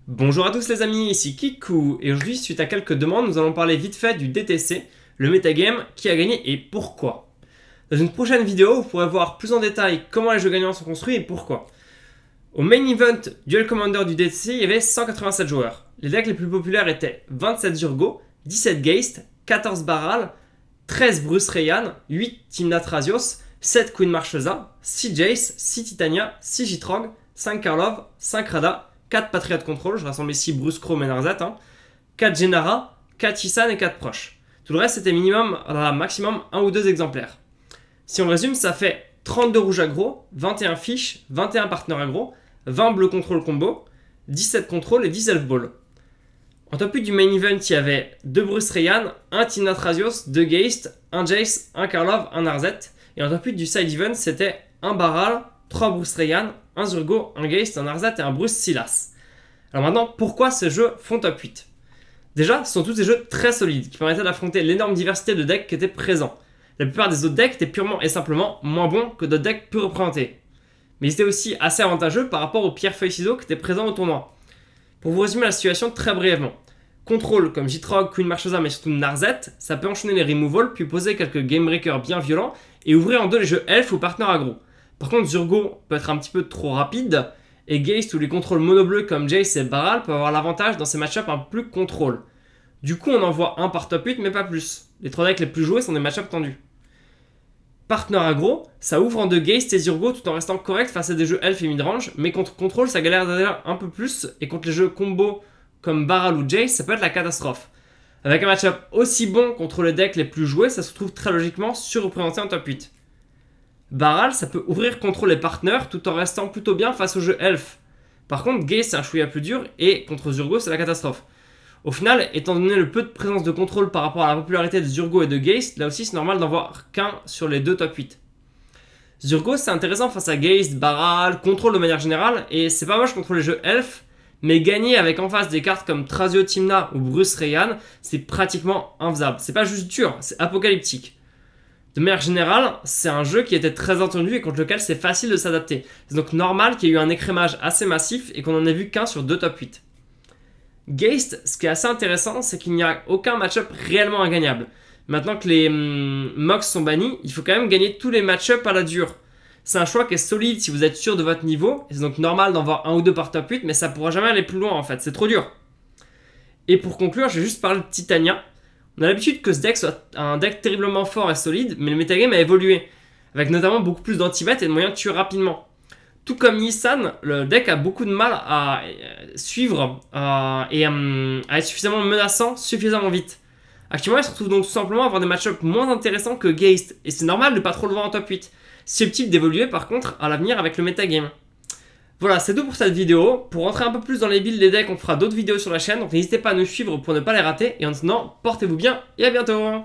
Bonjour à tous les amis, ici Kikou, et aujourd'hui suite à quelques demandes, nous allons parler vite fait du DTC, le metagame, qui a gagné et pourquoi. Dans une prochaine vidéo, vous pourrez voir plus en détail comment les jeux gagnants sont construits et pourquoi. Au main event Duel Commander du DTC, il y avait 187 joueurs. Les decks les plus populaires étaient 27 Zurgo, 17 Geist, 14 Baral, 13 Bruce Rayyan, 8 Tymna Thrasios, 7 Queen Marchesa, 6 Jace, 6 Titania, 6 Gitrog, 5 Karlov, 5 Rada, 4 Patriot Control, je rassemble ici Bruce Chrome et Narzat, 4 Genara, 4 Isan et 4 Proches. Tout le reste c'était maximum 1 ou 2 exemplaires. Si on résume, ça fait 32 rouges aggro, 21 fiches, 21 partenaires aggro, 20 bleu contrôle combo, 17 contrôle et 10 elf ball. En top 8 du main event, il y avait 2 Bruce Rayyan, 1 Tymna Thrasios, 2 Geist, 1 Jace, 1 Karlov, 1 Narzat. Et en top 8 du side event, c'était 1 Baral, 3 Bruce Rayyan, 1 Zurgo, 1 Geist, 1 Narzat et un Bruce Silas. Alors maintenant, pourquoi ces jeux font top 8 ? Déjà, ce sont tous des jeux très solides qui permettaient d'affronter l'énorme diversité de decks qui étaient présents. La plupart des autres decks étaient purement et simplement moins bons que d'autres decks peu représentés. Mais ils étaient aussi assez avantageux par rapport aux pierres-feuilles-ciseaux qui étaient présents au tournoi. Pour vous résumer la situation très brièvement, Contrôle comme Gitrog, Queen Marchesa mais surtout Narzat, ça peut enchaîner les removals puis poser quelques game breakers bien violents et ouvrir en deux les jeux elf ou partner aggro. Par contre Zurgo peut être un petit peu trop rapide et Geist ou les contrôles mono-bleus comme Jace et Baral peuvent avoir l'avantage dans ces match-ups un peu plus contrôle. Du coup on en voit un par top 8 mais pas plus. Les 3 decks les plus joués sont des match-ups tendus. Partner aggro, ça ouvre en deux Geist et Zurgo tout en restant correct face à des jeux elf et midrange, mais contre contrôle ça galère d'ailleurs un peu plus et contre les jeux combo comme Baral ou Jace, ça peut être la catastrophe. Avec un match-up aussi bon contre les decks les plus joués, ça se trouve très logiquement surreprésenté en top 8. Baral, ça peut ouvrir contrôle les partners tout en restant plutôt bien face au jeu elf. Par contre, Geist c'est un chouïa plus dur et contre Zurgo c'est la catastrophe. Au final, étant donné le peu de présence de contrôle par rapport à la popularité de Zurgo et de Geist, là aussi c'est normal d'en voir qu'un sur les deux top 8. Zurgo c'est intéressant face à Geist, Baral, contrôle de manière générale, et c'est pas moche contre les jeux elf, mais gagner avec en face des cartes comme Thrasio Tymna ou Bruce Rayyan, c'est pratiquement infaisable. C'est pas juste dur, c'est apocalyptique. De manière générale, c'est un jeu qui était très attendu et contre lequel c'est facile de s'adapter. C'est donc normal qu'il y ait eu un écrémage assez massif et qu'on en ait vu qu'un sur deux top 8. Geist, ce qui est assez intéressant, c'est qu'il n'y a aucun match-up réellement ingagnable. Maintenant que les Mox sont bannis, il faut quand même gagner tous les match-ups à la dure. C'est un choix qui est solide si vous êtes sûr de votre niveau, et c'est donc normal d'en voir un ou deux par top 8, mais ça pourra jamais aller plus loin en fait, c'est trop dur. Et pour conclure, je vais juste parler de Titania. On a l'habitude que ce deck soit un deck terriblement fort et solide, mais le metagame a évolué, avec notamment beaucoup plus d'anti-bet et de moyens de tuer rapidement. Tout comme Isan, le deck a beaucoup de mal à suivre et à être suffisamment menaçant suffisamment vite. Actuellement, il se retrouve donc tout simplement à avoir des match-ups moins intéressants que Geist, et c'est normal de pas trop le voir en top 8. Susceptible d'évoluer par contre à l'avenir avec le metagame. Voilà, c'est tout pour cette vidéo. Pour rentrer un peu plus dans les builds des decks, on fera d'autres vidéos sur la chaîne, donc n'hésitez pas à nous suivre pour ne pas les rater. Et en attendant, portez-vous bien et à bientôt.